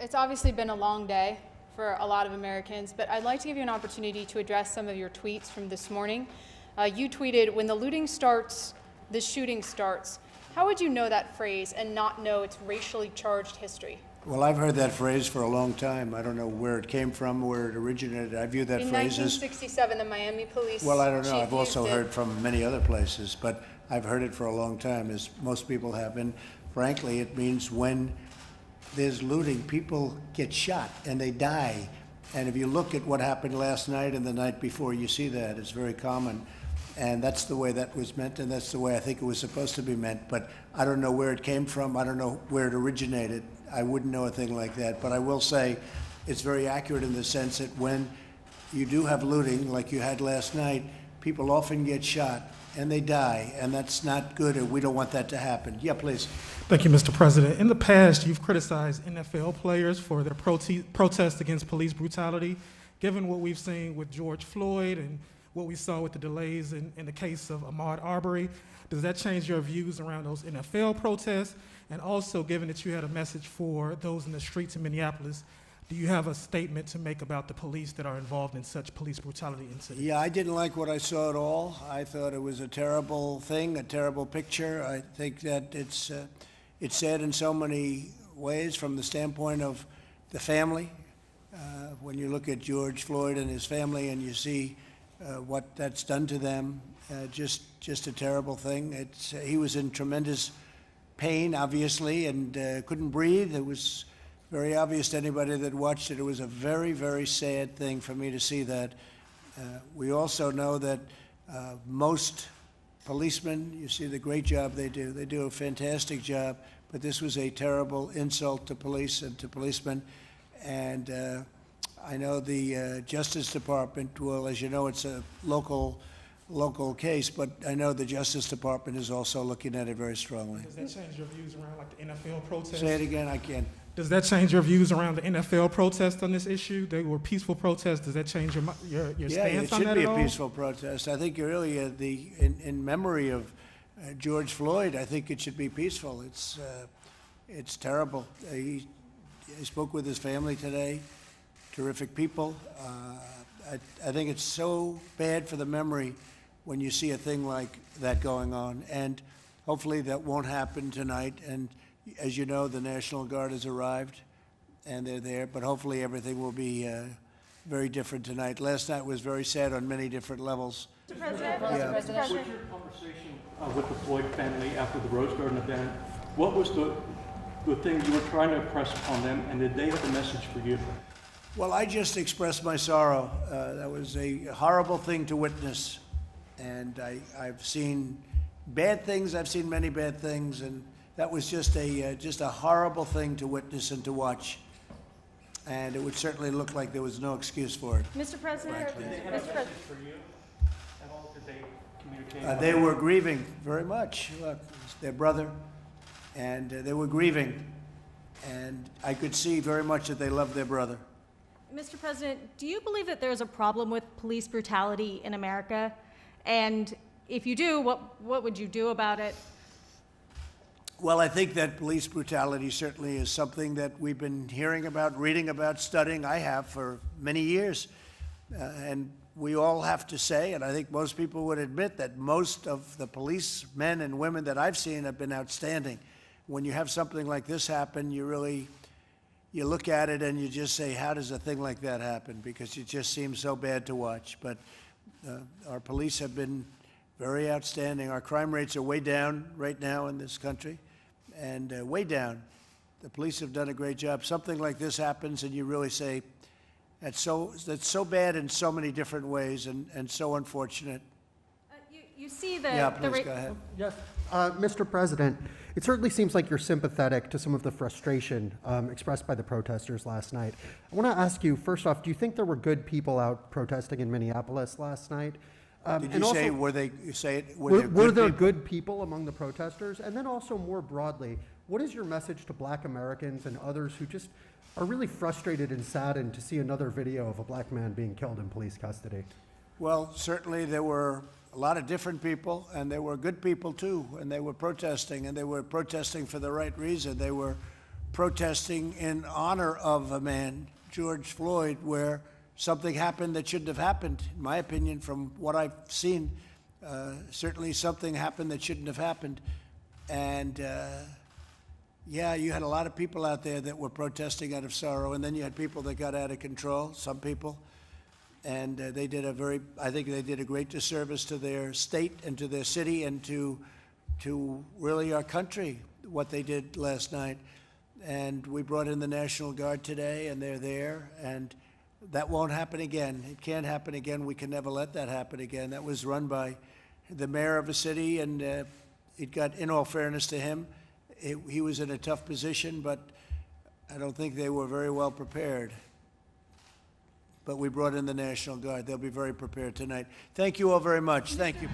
It's obviously been a long day for a lot of Americans, but I'd like to give you an opportunity to address some of your tweets from this morning. You tweeted, "When the looting starts, the shooting starts." How would you know that phrase and not know its racially charged history? Well, I've heard that phrase for a long time. I don't know where it came from, where it originated. I view that In phrase as... 1967, the Miami police Well, I don't know. chief I've also used it. heard from many other places, but I've heard it for a long time, as most people have. And frankly, it means when there's looting, people get shot and they die. And if you look at what happened last night and the night before, you see that. It's very common. And that's the way that was meant, and that's the way I think it was supposed to be meant. But I don't know where it came from. I don't know where it originated. I wouldn't know a thing like that. But I will say it's very accurate in the sense that when you do have looting, like you had last night, people often get shot and they die, and that's not good, and we don't want that to happen. Yeah, please. Thank you, Mr. President. In the past, you've criticized NFL players for their protest against police brutality. Given what we've seen with George Floyd and what we saw with the delays in the case of Ahmaud Arbery, does that change your views around those NFL protests? And also, given that you had a message for those in the streets in Minneapolis, do you have a statement to make about the police that are involved in such police brutality incidents? Yeah, I didn't like what I saw at all. I thought it was a terrible thing, a terrible picture. I think that it's sad in so many ways from the standpoint of the family. When you look at George Floyd and his family and you see what that's done to them, just a terrible thing. He was in tremendous pain, obviously, and couldn't breathe. It was very obvious to anybody that watched it. It was a very, very sad thing for me to see that. We also know that most policemen, you see the great job they do. They do a fantastic job, but this was a terrible insult to police and to policemen. And I know the Justice Department will, as you know, it's a local case, but I know the Justice Department is also looking at it very strongly. Does that change your views around like the NFL protests? Say it again, I can't. Does that change your views around the NFL protests on this issue? They were peaceful protests. Does that change your Yeah, it stance on should that be at a all? peaceful protest. I think really in memory of George Floyd, I think it should be peaceful. It's terrible. He spoke with his family today. Terrific people. I think it's so bad for the memory when you see a thing like that going on, and hopefully that won't happen tonight. And as you know, the National Guard has arrived, and they're there, but hopefully everything will be very different tonight. Last night was very sad on many different levels. Mr. President, Yeah. Mr. What's President. your conversation with the Floyd family after the Rose Garden event? What was the thing you were trying to impress upon them, and did they have a message for you? Well, I just expressed my sorrow. That was a horrible thing to witness, and I've seen bad things. I've seen many bad things, and that was just a horrible thing to witness and to watch. And it would certainly look like there was no excuse for it. Mr. President, Did they have a message for you at all? Did they communicate? They were grieving very much. Look, it's their brother, and they were grieving, and I could see very much that they loved their brother. Mr. President, do you believe that there's a problem with police brutality in America? And if you do, what would you do about it? Well, I think that police brutality certainly is something that we've been hearing about, reading about, studying. I have for many years. And we all have to say, and I think most people would admit, that most of the police men and women that I've seen have been outstanding. When you have something like this happen, you look at it and you just say, how does a thing like that happen? Because it just seems so bad to watch. But our police have been very outstanding. Our crime rates are way down right now in this country, and way down. The police have done a great job. Something like this happens and you really say, that's so bad in so many different ways and so unfortunate. You see the... Yeah, please go ahead. Yes, Mr. President, it certainly seems like you're sympathetic to some of the frustration expressed by the protesters last night. I want to ask you, first off, do you think there were good people out protesting in Minneapolis last night? Did you say, were there good people among the protesters? And then also more broadly, what is your message to Black Americans and others who just are really frustrated and saddened to see another video of a Black man being killed in police custody? Well, certainly there were a lot of different people, and there were good people too, and they were protesting for the right reason. They were protesting in honor of a man, George Floyd, where something happened that shouldn't have happened, in my opinion, from what I've seen. Certainly something happened that shouldn't have happened. And yeah, you had a lot of people out there that were protesting out of sorrow, and then you had people that got out of control, some people. And they did I think they did a great disservice to their state and to their city and to really our country, what they did last night. And we brought in the National Guard today, and they're there, and that won't happen again. It can't happen again. We can never let that happen again. That was run by the mayor of a city, and it got, in all fairness to him, he was in a tough position, but I don't think they were very well prepared. But we brought in the National Guard. They'll be very prepared tonight. Thank you all very much. Thank you.